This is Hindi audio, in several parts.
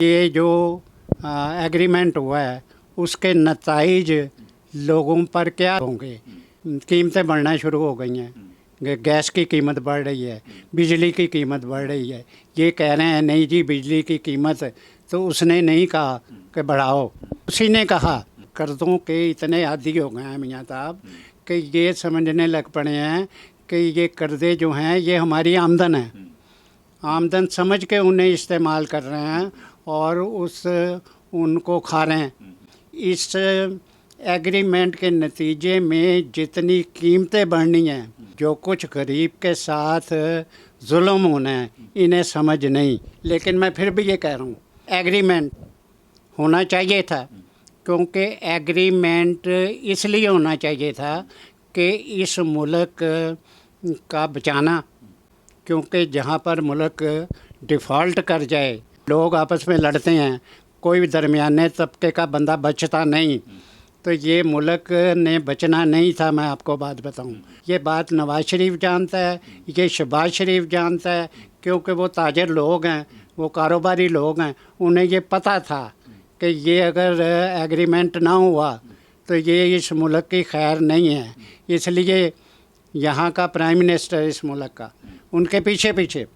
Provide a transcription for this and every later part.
ये जो एग्रीमेंट हुआ है उसके नताइज लोगों पर क्या होंगे। कीमतें बढ़ना शुरू हो गई हैं, गैस की कीमत बढ़ रही है, बिजली की कीमत बढ़ रही है। ये कह रहे हैं नहीं जी बिजली की कीमत तो उसने नहीं कहा कि बढ़ाओ, उसी ने कहा। कर्ज़ों के इतने आदी हो गए हैं मियाँ साहब कि ये समझने लग पड़े हैं कि ये कर्ज़े जो हैं ये हमारी आमदन है, आमदन समझ के उन्हें इस्तेमाल कर रहे हैं और उनको खा रहे हैं। इस एग्रीमेंट के नतीजे में जितनी कीमतें बढ़नी हैं, जो कुछ गरीब के साथ जुल्म होना है, इन्हें समझ नहीं। लेकिन मैं फिर भी ये कह रहा हूँ एग्रीमेंट होना चाहिए था, क्योंकि एग्रीमेंट इसलिए होना चाहिए था कि इस मुल्क का बचाना, क्योंकि जहाँ पर मुल्क डिफ़ॉल्ट कर जाए, लोग आपस में लड़ते हैं, कोई दरमियाने तबके का बंदा बचता नहीं, तो ये मुल्क ने बचना नहीं था। मैं आपको बात बताऊं, ये बात नवाज शरीफ जानता है, ये शहबाज शरीफ जानता है, क्योंकि वो ताजर लोग हैं, वो कारोबारी लोग हैं। उन्हें ये पता था कि ये अगर एग्रीमेंट ना हुआ तो ये इस मुल्क की खैर नहीं है। इसलिए यहाँ का प्राइम मिनिस्टर इस मुल्क का, उनके पीछे पीछे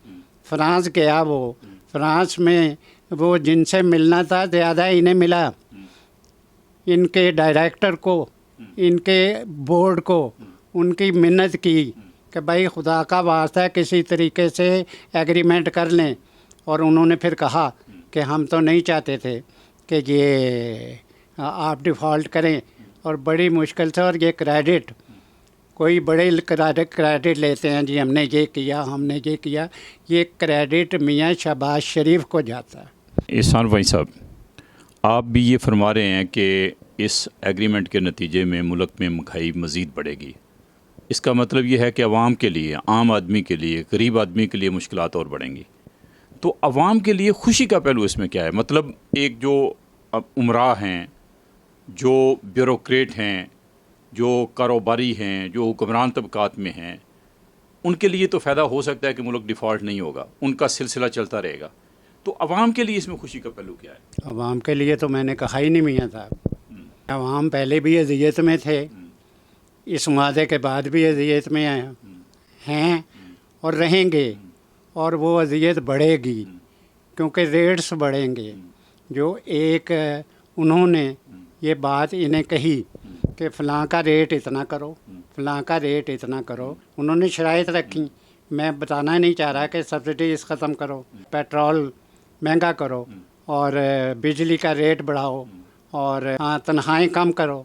फ्रांस गया। वो फ्रांस में वो जिनसे मिलना था ज़्यादा इन्हें मिला, इनके डायरेक्टर को, इनके बोर्ड को, उनकी मिन्नत की कि भाई खुदा का वास्ता है किसी तरीके से एग्रीमेंट कर लें। और उन्होंने फिर कहा कि हम तो नहीं चाहते थे कि ये आप डिफ़ॉल्ट करें, और बड़ी मुश्किल से। और ये क्रेडिट, कोई बड़े क्रेडिट लेते हैं जी हमने ये किया, हमने ये किया। ये क्रेडिट मियाँ शहबाज शरीफ को जाता है। एहसान भाई साहब, आप भी ये फरमा रहे हैं कि इस एग्रीमेंट के नतीजे में मुल्क में महंगाई मज़ीद बढ़ेगी। इसका मतलब ये है कि अवाम के लिए, आम आदमी के लिए, गरीब आदमी के लिए मुश्किलात और बढ़ेंगी। तो अवाम के लिए खुशी का पहलू इसमें क्या है? मतलब एक जो उमरा हैं, जो ब्यूरोक्रेट हैं, जो कारोबारी हैं, जो हुक्मरान तबकात में हैं, उनके लिए तो फ़ायदा हो सकता है कि मुल्क डिफ़ॉल्ट नहीं होगा, उनका सिलसिला चलता रहेगा। तो अवाम के लिए इसमें खुशी का पहलू क्या है? अवाम के लिए तो मैंने कहा ही नहीं मियाँ साहब। अवाम पहले भी अज़ियत में थे, इस वादे के बाद भी अज़ियत में हैं और रहेंगे, और वो अज़ियत बढ़ेगी क्योंकि रेट्स बढ़ेंगे। जो एक उन्होंने ये बात इन्हें कही कि फ़लाँ का रेट इतना करो, फ़लाँ का रेट इतना करो, उन्होंने शराइत रखी। मैं बताना नहीं चाह रहा कि सब्सिडीज़ ख़त्म करो, पेट्रोल महंगा करो, और बिजली का रेट बढ़ाओ, और तनख्वाहें कम करो।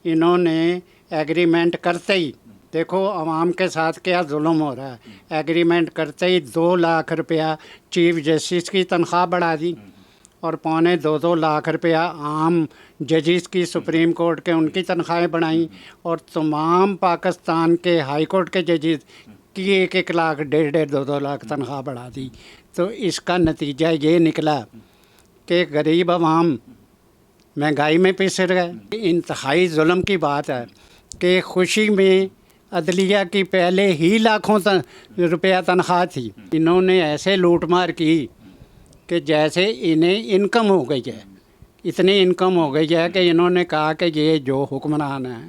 इन्होंने एग्रीमेंट करते ही देखो आवाम के साथ क्या जुल्म हो रहा है। एग्रीमेंट करते ही 2 लाख रुपया चीफ जस्टिस की तनख्वाह बढ़ा दी, और 2.25 लाख रुपया आम जजेस की, सुप्रीम कोर्ट के, उनकी तनख्वाहें बढ़ाई, और तमाम पाकिस्तान के हाई कोर्ट के जजेस की 1-1 लाख, 1.5-1.5, 2-2 लाख तनख्वाह बढ़ा दी। तो इसका नतीजा ये निकला कि गरीब आवाम महंगाई में पिस गए। इंतहाई जुल्म की बात है कि खुशी में अदलिया की पहले ही लाखों रुपया तनख्वाह थी, इन्होंने ऐसे लूटमार की कि जैसे इन्हें इनकम हो गई है। इतनी इनकम हो गई है कि इन्होंने कहा कि ये जो हुक्मरान है,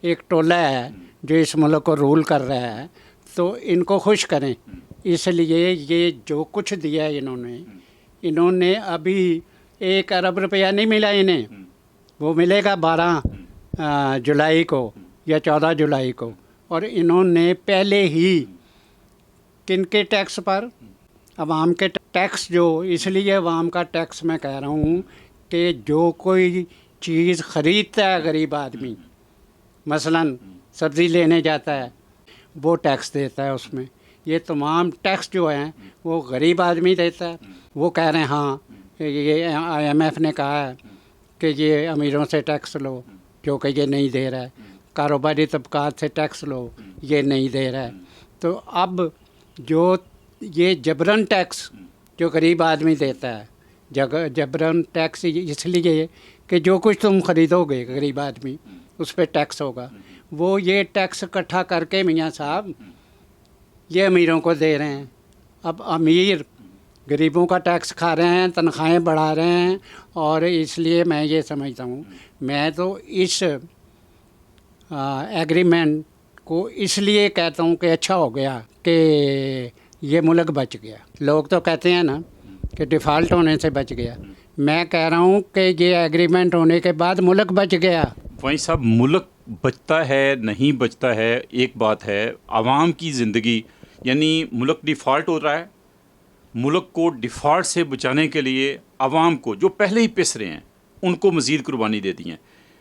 एक टोला है जो इस मुल्क को रूल कर रहा है, तो इनको खुश करें। इसलिए ये जो कुछ दिया है इन्होंने अभी 1 अरब रुपया नहीं मिला इन्हें, वो मिलेगा 12 जुलाई को या 14 जुलाई को। और इन्होंने पहले ही किनके टैक्स पर, अवाम के टैक्स, जो इसलिए अवाम का टैक्स मैं कह रहा हूँ कि जो कोई चीज़ ख़रीदता है गरीब आदमी, मसलन सब्ज़ी लेने जाता है, वो टैक्स देता है उसमें। ये तमाम टैक्स जो हैं वो गरीब आदमी देता है। वो कह रहे हैं हाँ ये IMF ने कहा है कि ये अमीरों से टैक्स लो, जो कि ये नहीं दे रहा है, कारोबारी तबकात से टैक्स लो, ये नहीं दे रहा है। तो अब जो ये जबरन टैक्स जो गरीब आदमी देता है, जबरन टैक्स इसलिए कि जो कुछ तुम ख़रीदोगे गरीब आदमी उस पर टैक्स होगा। वो ये टैक्स इकट्ठा करके मियाँ साहब ये अमीरों को दे रहे हैं। अब अमीर गरीबों का टैक्स खा रहे हैं, तनख्वाहें बढ़ा रहे हैं। और इसलिए मैं ये समझता हूँ, मैं तो इस एग्रीमेंट को इसलिए कहता हूँ कि अच्छा हो गया कि ये मुल्क बच गया। लोग तो कहते हैं ना कि डिफ़ॉल्ट होने से बच गया, मैं कह रहा हूँ कि ये एग्रीमेंट होने के बाद मुल्क बच गया। वहीं साहब, मुल्क बचता है नहीं बचता है एक बात है, आवाम की ज़िंदगी, यानी मुल्क डिफ़ॉल्ट हो रहा है। मुल्क को डिफ़ॉल्ट से बचाने के लिए आवाम को, जो पहले ही पिस रहे हैं, उनको मज़ीद कुर्बानी दे दी हैं,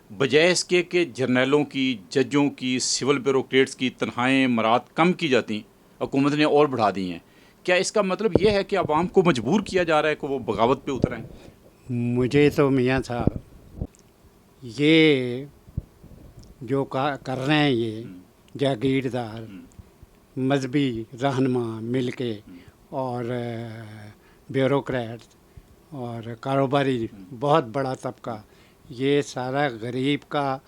बजाय इसके कि जर्नलों की, जजों की, सिविल ब्यूरोक्रेट्स की तनख्वाहें मरात कम की जाती, हुकूमत ने और बढ़ा दी हैं। क्या इसका मतलब ये है कि आवाम को मजबूर किया जा रहा है कि वो बगावत पे उतर आएँ? मुझे तो मियाँ साहब ये जो कर रहे हैं ये जागीरदार मजहबी रहनुमा मिलके और ब्यूरोक्रेट्स और कारोबारी बहुत बड़ा तबका, ये सारा गरीब का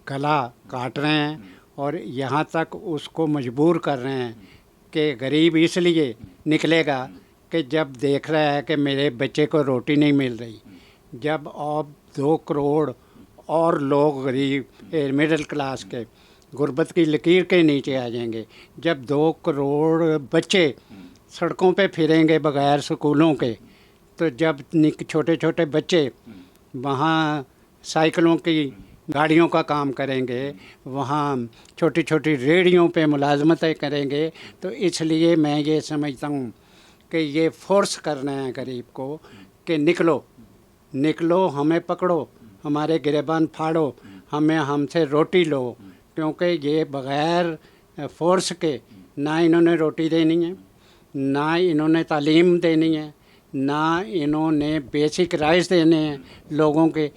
गला काट रहे हैं और यहाँ तक उसको मजबूर कर रहे हैं कि गरीब इसलिए निकलेगा कि जब देख रहा है कि मेरे बच्चे को रोटी नहीं मिल रही। जब अब 2 करोड़ और लोग गरीब मिडिल क्लास के गुर्बत की लकीर के नीचे आ जाएंगे, जब 2 करोड़ बच्चे सड़कों पे फिरेंगे बगैर स्कूलों के, तो जब छोटे छोटे बच्चे वहाँ साइकिलों की गाड़ियों का काम करेंगे, वहाँ छोटी छोटी रेहड़ियों पे मुलाजमतें करेंगे, तो इसलिए मैं ये समझता हूँ कि ये फोर्स करना है गरीब को कि निकलो निकलो, हमें पकड़ो, हमारे गिरेबान फाड़ो, हमें हमसे रोटी लो। क्योंकि ये बग़ैर फोर्स के ना इन्होंने रोटी देनी है, ना इन्होंने तालीम देनी है, ना इन्होंने बेसिक राइट्स देने हैं लोगों के।